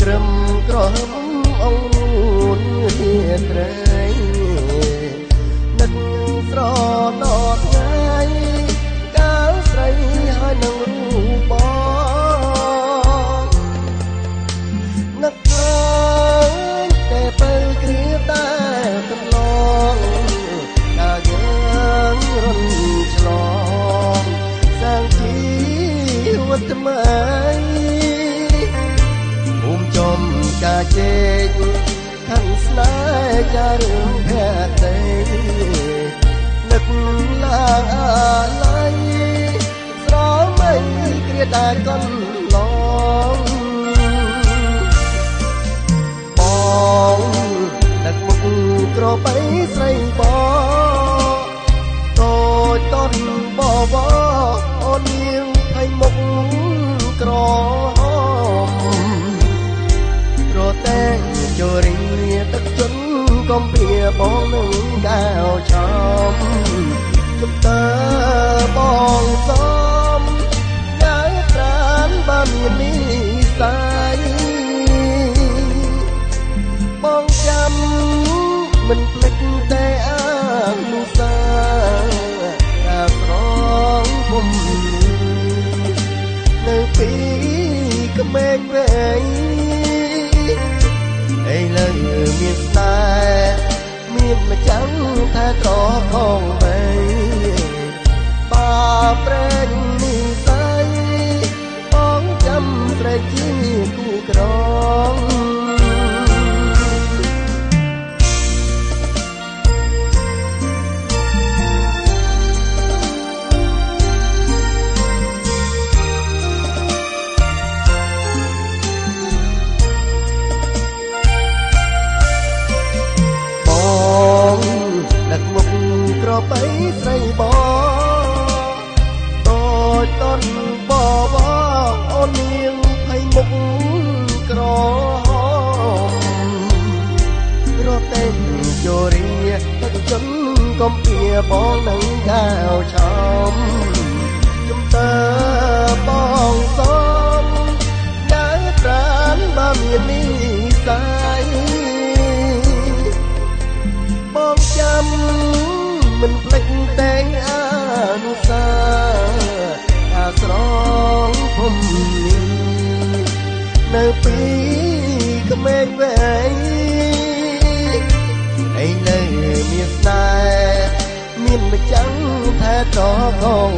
រឹមក្រហមអងរាត្រីនឹកស្រណោថ្ងៃកាលស្រីហើយនឹងរូបបងនឹកឃើញតែពេលគ្រាដែលកន្លងកាលយើងរំឆ្លងសាងជីវិតថ្មីចំការជែកខាងស្នេហ៍ចារឿងភក្តីនឹកឡើងអាឡ័យស្រមៃគ្រាដែលកន្លងបងនឹកមុខក្របីស្រីបងតូចតន់បបអូននាងឲ្យមុខក្រតែជរីទឹកជន់កំពីបងនឹងកៅចំជំតើបងសំញ៉ៅត្រានបើមាននិស័យបងចាំមិនភ្លេចតែអានុសាការស្រងពុំនៅពីក្មេងវែងឥឡូវមានស្នេហ៍មានម្ចាំងតែត្រផងបីបាប្រែងនិស័យបងចាំស្រីជាគូក្រងក្របីស្រីបងតូចតន់បបអូននាងឲ្យមុខក្ររត់តែជរីទឹកជន់កំពីបងនឹងកៅចំជំតើបងសំញ៉ៅត្រានបើមាននិស័យបងចាំមិនភ្លេចតែអានុសាការស្រងភូមិនៅពីក្មេងវែងឥឡូវមានស្នេហ៍មានម្ចាំងថែតកង